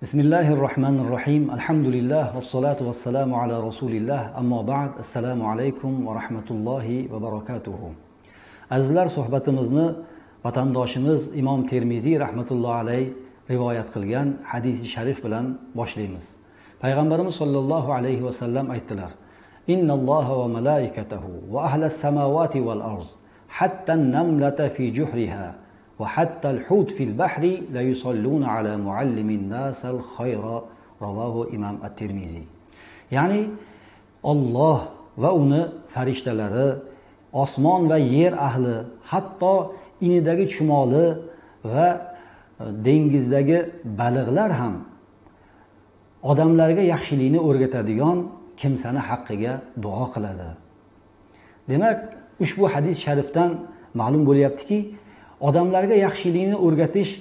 Bismillahirrahmanirrahim. Alhamdulillah vassalatu vassalamu ala rasulillah. Ammo ba'd. Assalomu alaykum va rahmatullohi va barakatuh. Azizlar, suhbatimizni vatandoshimiz Imom Termiziy rahmatullohi alayh rivoyat qilgan hadisi sharif bilan boshlaymiz. Payg'ambarimiz sollallohu alayhi va sallam aytdilar: "Innalloha va malaikatahu va ahlas samawati wal arz hatta an-namlata fi juhriha va hatta al-hut fil bahri la yusalluna ala muallimin nas al-khayra." Ravohu Imom at-Termiziy. Ya'ni Alloh va uni farishtalari, osmon va yer ahli, hatto inidagi chumoli va dengizdagi baliqlar ham odamlarga yaxshilikni o'rgatadigan kimsani haqqiga duo qiladi. Demak, ushbu hadis sharifdan ma'lum bo'lyaptiki, odamlarga yaxshilikni o'rgatish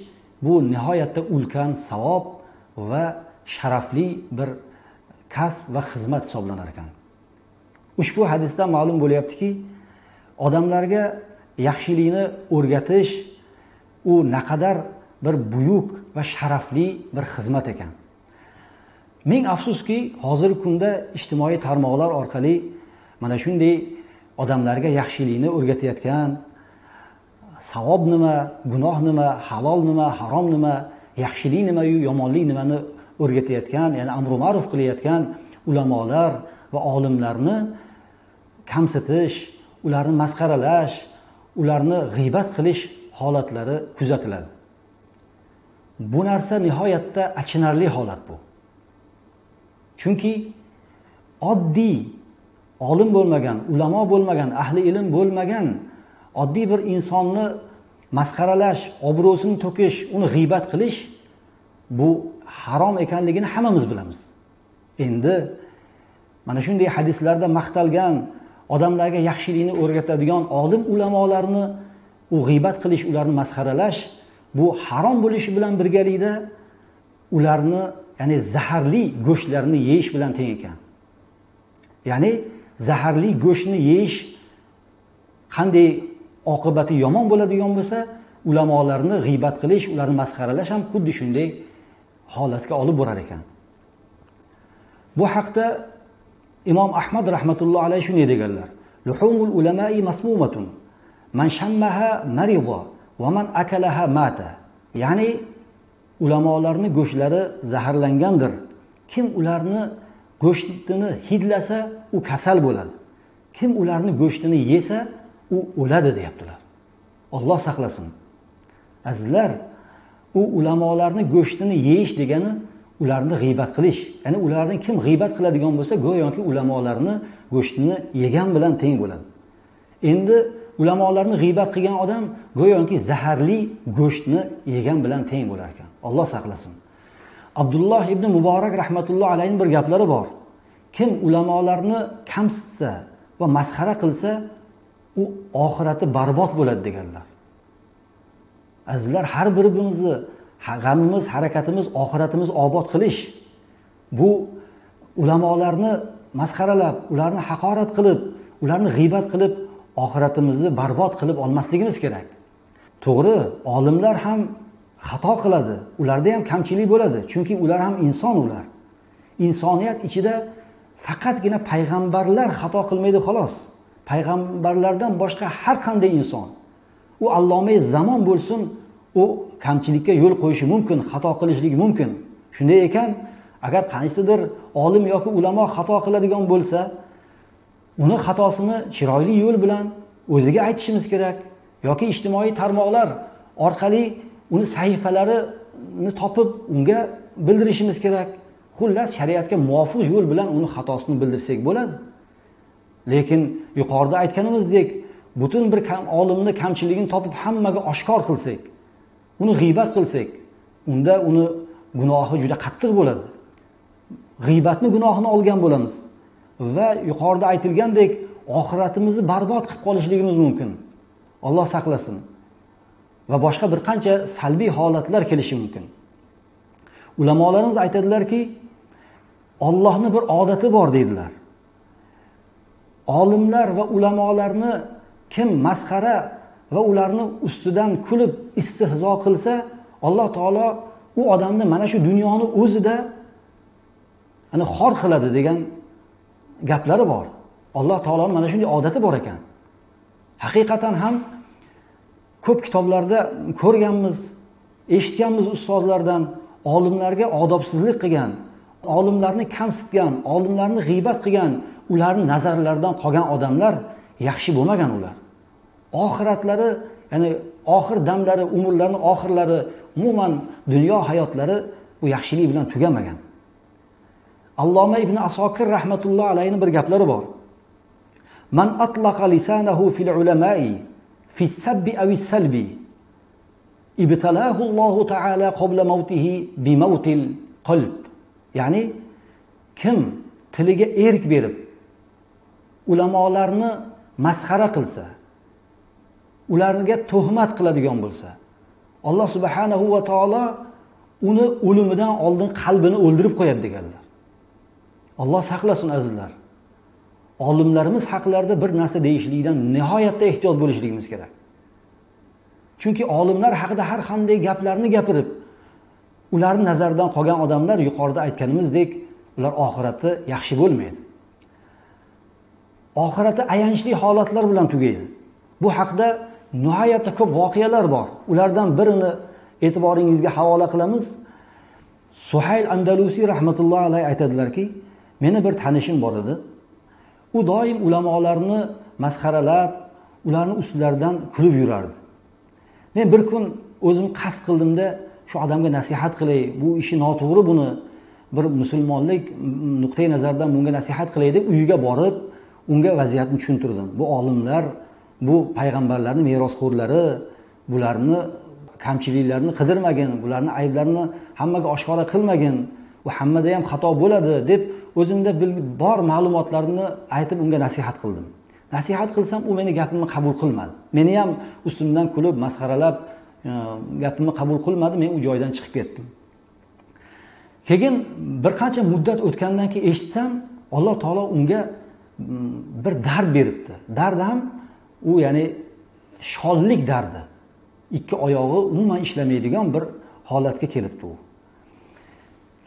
bu nihoyatda ulkan savob va sharafli bir kasb va xizmat hisoblanar ekan. Ushbu hadisdan ma'lum bo'lyaptiki, odamlarga yaxshilikni o'rgatish u naqadar bir buyuk va sharafli bir xizmat ekan. Ming afsuski, hozirgi kunda ijtimoiy tarmoqlar orqali mana shunday odamlarga yaxshilikni o'rgatayotgan, savob nima, gunoh nima, halol nima, harom nima, yaxshilik nima, yomonlik nimani o'rgatayotgan, ya'ni amru ma'ruf qilayotgan ulamolar va olimlarni kamsitish, ularni masxaralash, ularni g'iybat qilish holatlari kuzatiladi. Bu narsa nihoyatda achinarli holat bu. Chunki oddiy olim bo'lmagan, ulamo bo'lmagan, ahli ilm bo'lmagan oddiy bir insonni masxaralash, obro'sini to'kish, uni g'iybat qilish bu harom ekanligini hammamiz bilamiz. Endi mana shunday hadislarda maqtalgan odamlarga yaxshilikni o'rgatadigan olim ulamolarni u g'iybat qilish, ularni masxaralash bu harom bo'lishi bilan birgalikda ularni, ya'ni zaharli go'shtlarni yeyish bilan teng ekan. Ya'ni zaharli go'shtni yeyish qanday oqibati yomon bo'ladigan bo'lsa, ulamolarni g'iybat qilish, ularni masxaralash ham xuddi shunday holatga olib borar ekan. Bu haqda Imom Ahmad rahmatullohi alayhi shunday deganlar: "Luhumul ulama'i masmumatun. Man shammaha marida va man akalaha mata." Ya'ni ulamolarning go'shtlari zaharlangandir. Kim ularni go'shtini hidlasa, u kasal bo'ladi. Kim ularni go'shtini yesa, u o'ladi deyaptilar. Alloh saqlasin. Azizlar, u ulamolarning go'shtini yeyish degani ularni g'iybat qilish. Ya'ni ulardan kim g'iybat qiladigan bo'lsa, go'yoki ulamolarni go'shtini yegan bilan teng bo'ladi. Endi ulamolarni g'iybat qilgan odam go'yoki zaharli go'shtni yegan bilan teng bo'lar ekan. Alloh saqlasin. Abdulloh ibn Muborak rahmatullohi alayhi bir gaplari bor. Kim ulamolarni kamsitsa va masxara qilsa, u oxirati barbod bo'ladi deganlar. Azizlar, har birimizni g'amimiz, harakatimiz, oxiratimiz obod qilish. Bu ulamolarni masxaralab, ularni haqorat qilib, ularni g'iybat qilib, oxiratimizni barbod qilib olmasligimiz kerak. To'g'ri, olimlar ham xato qiladi, ularda ham kamchilik bo'ladi, chunki ular ham inson ular. Insoniyat ichida faqatgina payg'ambarlar xato qilmaydi xolos. Payg'ambarlardan boshqa har qanday inson, u allomay zamon bo'lsin, u kamchilikka yo'l qo'yishi mumkin, xato qilishligi mumkin. Shunday ekan, agar qaysidir olim yoki ulamo xato qiladigan bo'lsa, uni xatosini chiroyli yo'l bilan o'ziga aytishimiz kerak yoki ijtimoiy tarmoqlar orqali uni sahifalarini topib unga bildirishimiz kerak. Xullas, shariatga muvofiq yo'l bilan uni xatosini bildirsak bo'ladi. Lekin yuqorida aytganimizdek, butun bir olimni kamchiligini topib hammaga oshkor qilsak, uni g'iybat qilsak, unda uni gunohi juda qattiq bo'ladi. G'iybatni gunohini olgan bo'lamiz va yuqorida aytilgandek oxiratimizni barbod qilib qolishligimiz mumkin. Alloh saqlasin. Va boshqa bir qancha salbiy holatlar kelishi mumkin. Ulamolarimiz aytadilarki, Allohning bir odati bor deydilar. Olimlar va ulamolarni kim masxara va ularni ustidan kulib istihzo qilsa, Alloh taolo u odamni mana shu dunyoni o'zida ana xor qiladi degan gaplari bor. Alloh taoloning mana shunday odati bor ekan. Haqiqatan ham ko'p kitoblarda ko'rganmiz, eshitganmiz ustozlardan, olimlarga odobsizlik qilgan, olimlarni kamsitgan, olimlarni g'iybat qilgan, ularning nazarlaridan qolgan odamlar yaxshi bo'lmagan ular. Oxiratlari, ya'ni oxir damlari, umrlarining oxirlari, umuman dunyo hayotlari bu yaxshilik bilan tugamagan. Alloma ibn Asokir rahmatulloh alayhi bir gaplari bor. Man atlaqa lisanahu fil ulama'i fi sabbi aw salbi ibtalahu Allohu ta'ala qabla mawtihi bi mawtil qalb. Ya'ni kim tiliga erk berib ulamolarni masxara qilsa, ularga tuhmat qiladigan bo'lsa, Alloh subhanahu va taolo uni o'limidan oldin qalbini o'ldirib qo'yadi deganlar. Alloh saqlasin azizlar. Olimlarimiz haqlarida bir narsa deyishlikdan nihoyatda ehtiyot bo'lishligimiz kerak. Chunki olimlar haqida har qanday gaplarni gapirib, ularning nazaridan qolgan odamlar yuqorida aytganimizdek, ular oxirati yaxshi bo'lmaydi. Oxirati ayanchli holatlar bilan tugaydi. Bu haqda nihoyatda ko'p voqealar bor. Ulardan birini e'tiboringizga havola qilamiz. Suhayl Andalusi rahmatullohi alayhi aytadilarki, meni bir tanishim bor edi. U doim ulamolarni masxaralab, ularning ustlaridan kulib yurardi. Men bir kun o'zim qasd qildimda shu odamga nasihat qilay, bu ishi noto'g'ri, buni bir musulmonlik nuqtai nazaridan bunga nasihat qilay deb uyiga borib, unga vaziyatni tushuntirdim. Bu olimlar, bu payg'ambarlarning merosxo'rlari, bularni kamchiliklarini qidirmagin, bularni ayblarini hammaga oshkora qilmagin, u hammada ham xato bo'ladi deb o'zimda bor ma'lumotlarni aytib unga nasihat qildim. Nasihat qilsam u meni gapimni qabul qilmadi. Meni ham ustimdan kulib, masxaralab gapimni qabul qilmadi, men u joydan chiqib ketdim. Keyin bir qancha muddat o'tgandan keyin eshitsam, Alloh taolo unga bir dard beribdi. Dard ham u ya'ni shollik dardi. Ikki oyog'i umuman ishlamaydigan bir holatga kelibdi u.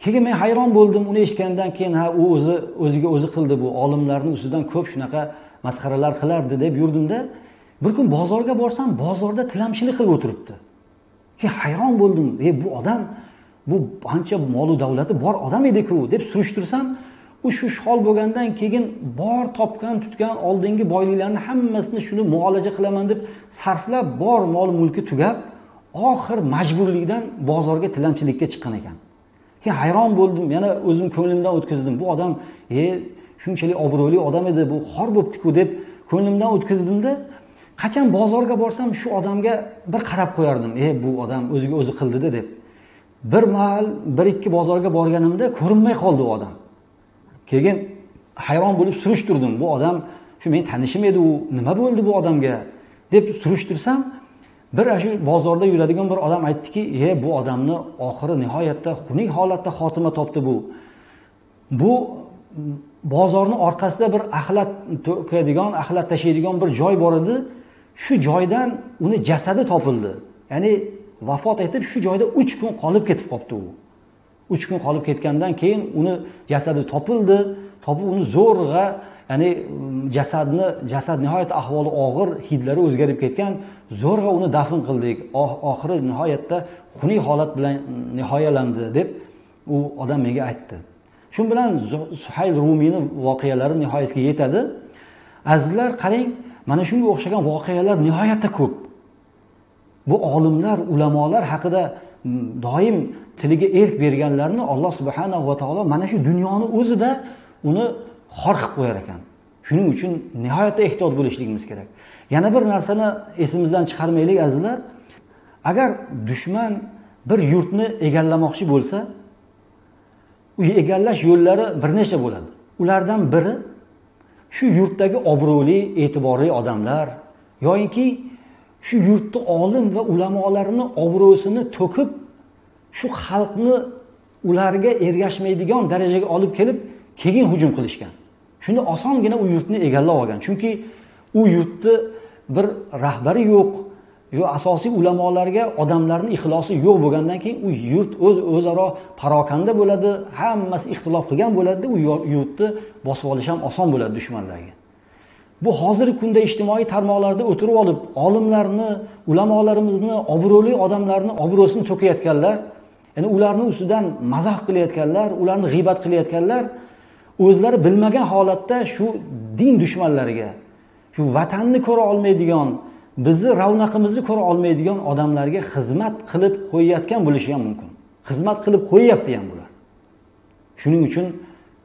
Keyin men hayron bo'ldim, uni eshitgandan keyin ha u o'ziga o'zi qildi, bu olimlarning ustidan ko'p shunaqa masxaralar qilardi deb yurdimda, bir kun bozorga borsam, bozorda tilamchilik qilib o'tiribdi. Keyin hayron bo'ldim, bu odam bu ancha mol davlati bor odam edi-ku deb surishtirsam, u shu shol bo'lgandan keyin bor topgan, tutgan oldingi boyliklarni hammasini shuni muolaja qilaman deb sarflab, bor mol mulki tugab, oxir majburlikdan bozorga tilamchilikka chiqqan ekan. Keyin hayron bo'ldim, yana o'zim ko'nglimdan o'tkazdim. Bu odam shunchalik obro'li odam edi, bu xor bo'pti-ku deb ko'nglimdan o'tkazdimda, qachon bozorga borsam shu odamga bir qarab qo'yardim. Bu odam o'ziga o'zi qildi-da deb. Bir mahal, bir ikki bozorga borganimda ko'rinmay qoldi u odam. Keyin hayron bo'lib surishtirdim. Bu odam shu men tanishim edi, u nima bo'ldi bu odamga deb surishtirsam, bir shu bozorda yuradigan bir odam aytdiki, bu odamni oxiri nihoyatda xunuk holatda xotima topdi bu. Bu bozorning orqasida bir axlat to'kadigan, axlat tashiydigan bir joy bor edi. Shu joydan uni jasadi topildi. Ya'ni vafot etib shu joyda 3 kun qolib ketib qopti u. 3 kun qolib ketgandan keyin uni jasadi topildi. Topib uni zo'rg'a, ya'ni jasad nihoyat ahvoli og'ir, hidlari o'zgarib ketgan, zo'rg'a uni dafn qildik. Oxiri nihoyatda xunuk holat bilan nihoyalandi deb u odam menga aytdi. Shu bilan Suhayl Rumiyning voqealari nihoyatga yetadi. Azizlar, qarang, mana shunga o'xshagan voqealar nihoyatda ko'p. Bu olimlar, ulamolar haqida doim tiliga erk berganlarni Alloh subhanahu va taolo mana shu dunyoni o'zida uni xor qilib qo'yar ekan. Shuning uchun nihoyatda ehtiyot bo'lishligimiz kerak. Yana bir narsani esimizdan chiqarmaylik azizlar. Agar dushman bir yurtni egallamoqchi bo'lsa, u egallash yo'llari bir necha bo'ladi. Ulardan biri shu yurtdagi obro'li, e'tiborli odamlar yoki shu yurtning olim va ulamolarini obro'sini to'kib, shu xalqni ularga ergashmaydigan darajaga olib kelib, keyin hujum qilishgan. Shunda osongina u yurtni egallab olgan. Chunki u yurtni bir rahbari yo'q, Yo, asosiy ulamolarga odamlarning ixlosi yo'q bo'lgandan keyin u yurt o'zaro parokanda bo'ladi, hammasi ixtilof qilgan bo'ladi, u yurtni bosib olish ham oson bo'ladi dushmanlarga. Bu hozirgi kunda ijtimoiy tarmoqlarda o'tirib olib, olimlarni, ulamolarimizni, obro'li odamlarni obro'sini to'kayotganlar, ya'ni ularni ustidan mazax qilayotganlar, ularni g'iybat qilayotganlar, o'zlari bilmagan holatda shu din dushmanlariga, shu vatanni ko'ra olmaydigan, bizni ravnaqimizni ko'ra olmaydigan odamlarga xizmat qilib qo'yayotgan bo'lishi ham mumkin. Xizmat qilib qo'yapti ham bular. Shuning uchun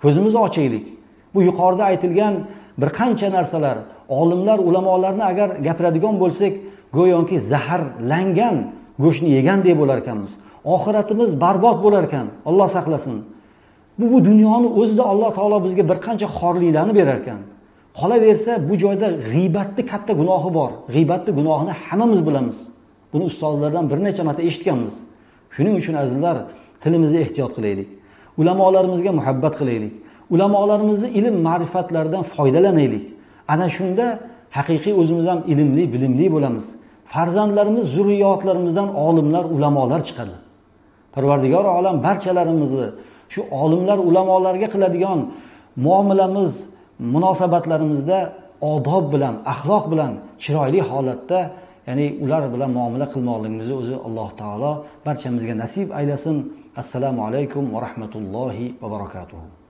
ko'zimizni ochaylik. Bu yuqorida aytilgan bir qancha narsalar, olimlar, ulamolarni agar gapiradigan bo'lsak, go'yoki zaharlangan go'shtni yegandek bo'lar ekanmiz. Oxiratimiz barbod bo'lar ekan. Alloh saqlasin. Bu dunyoni o'zida Alloh taolo bizga bir qancha xorliklarni berar ekan. Qolaversa, bu joyda g'iybatning katta gunohi bor. G'iybatning gunohini hammamiz bilamiz. Buni ustozlardan bir necha marta eshitganmiz. Shuning uchun azizlar, tilimizni ehtiyot qilaylik. Ulamolarimizga muhabbat qilaylik. Ulamolarimizni ilm ma'rifatlaridan foydalanaylik. Ana shunda haqiqiy o'zimiz ham ilmli, bilimli bo'lamiz. Farzandlarimiz, zurriyotlarimizdan olimlar, ulamolar chiqadi. Parvardigor olam barchalarimizni shu olimlar, ulamolarga qiladigan muomalamiz, munosabatlarimizda odob bilan, axloq bilan chiroyli holatda, ya'ni ular bilan muomala qilmoqligimizni o'zi Alloh taolo barchamizga nasib aylasin. Assalomu alaykum va rahmatullohi va barakatuh.